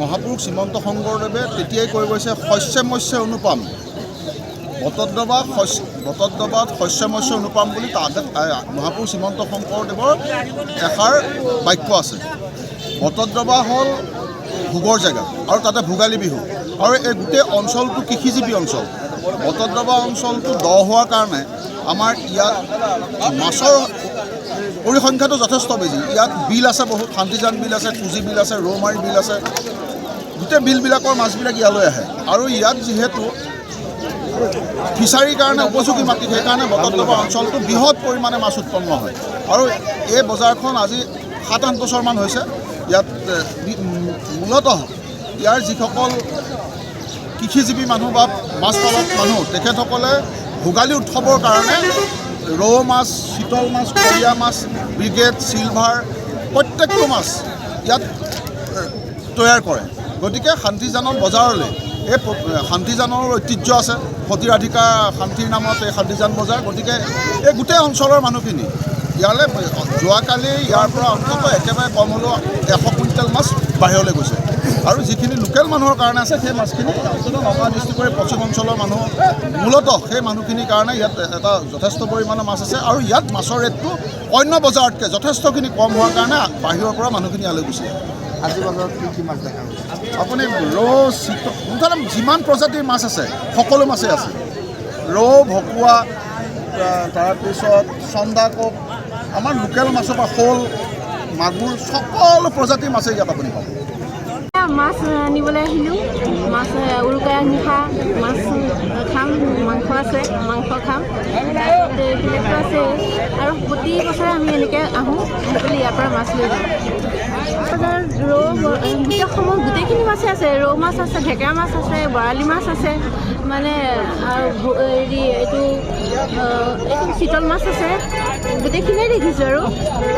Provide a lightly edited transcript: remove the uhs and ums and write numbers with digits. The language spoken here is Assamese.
মহাপুৰুষ শ্ৰীমন্ত শংকৰদেৱে তেতিয়াই কৈ গৈছে শস্যে মৎস্যে অনুপম বটদ্ৰৱাত শস্য মৎস্য অনুপম বুলি মহাপুৰুষ শ্ৰীমন্ত শংকৰদেৱৰ এষাৰ বাক্য আছে। বটদ্ৰৱা হ'ল ভোগৰ জেগা আৰু তাতে ভোগালী বিহু আৰু এই গোটেই অঞ্চলটো কৃষিজীৱী অঞ্চল। বটদ্ৰৱা অঞ্চলটো দ হোৱাৰ কাৰণে আমাৰ ইয়াত মাছৰ পৰিসংখ্যাটো যথেষ্ট বেছি। ইয়াত বিল আছে, বহুত শান্তিজান বিল আছে, কুজি বিল আছে, ৰৌমাৰী বিল আছে। গোটেই বিলবিলাকৰ মাছবিলাক ইয়ালৈ আহে আৰু ইয়াত যিহেতু ফিচাৰীৰ কাৰণে উপযোগী মাটি, সেইকাৰণে বটদ্ৰৱা অঞ্চলটো বৃহৎ পৰিমাণে মাছ উৎপন্ন হয়। আৰু এই বজাৰখন আজি 7-8 বছৰমান হৈছে। ইয়াত মূলতঃ ইয়াৰ যিসকল কৃষিজীৱী মানুহ বা মাছ পালক মানুহ, তেখেতসকলে ভোগালী উৎসৱৰ কাৰণে ৰৌ মাছ, চিতল মাছ, খৰিয়া মাছ, ব্ৰিগেড, চিলভাৰ প্ৰত্যেকটো মাছ ইয়াত তৈয়াৰ কৰে। গতিকে শান্তিজানৰ বজাৰলৈ এই শান্তিজানৰ ঐতিহ্য আছে, সতীৰাধিকা শান্তিৰ নামত এই শান্তিজান বজাৰ। গতিকে এই গোটেই অঞ্চলৰ মানুহখিনি ইয়ালৈ যোৱাকালি ইয়াৰ পৰা অন্ততঃ একেবাৰে কম হ'লেও 100 কুইণ্টেল মাছ বাহিৰলৈ গৈছে। আৰু যিখিনি লোকেল মানুহৰ কাৰণে আছে সেই মাছখিনি অন্ততঃ নগাঁও ডিষ্ট্ৰিক্টৰ পশ্চিম অঞ্চলৰ মানুহ মূলতঃ সেই মানুহখিনিৰ কাৰণে ইয়াত এটা যথেষ্ট পৰিমাণৰ মাছ আছে। আৰু ইয়াত মাছৰ ৰেটটো অন্য বজাৰতকৈ যথেষ্টখিনি কম হোৱাৰ কাৰণে বাহিৰৰ পৰা মানুহখিনি ইয়ালৈ গুচি আহে। আজি বজাৰত কি মাছ দেখা গৈছে? আপুনি ৰৌ, চিতল, মুঠতে যিমান প্ৰজাতিৰ মাছ আছে সকলো মাছেই আছে। ৰৌ, ভকুৱা, তাৰপিছত চন্দাকক, আমাৰ লোকেল মাছৰ পৰা শ'ল, মাগুৰ, সকলো প্ৰজাতিৰ মাছেই ইয়াত আপুনি পাব। মাছ নিবলৈ আহিলোঁ। মাছ উৰুকাৰ নিশা মাছ খাম, মাংস আছে, মাংস খাম, তাৰপিছত এইবিলাকতো আছে। আৰু প্ৰতি বছৰে আমি এনেকৈ আহোঁ, আহি পেলাই ইয়াৰ পৰা মাছ লৈ যাওঁ। বজাৰত ৰৌ গোটেই সময় গোটেইখিনি মাছেই আছে। ৰৌ মাছ আছে, ঢেকেৰা মাছ আছে, বৰালি মাছ আছে, মানে আৰু এইটো চিতল মাছ আছে। গোটেইখিনিয়ে দেখিছোঁ আৰু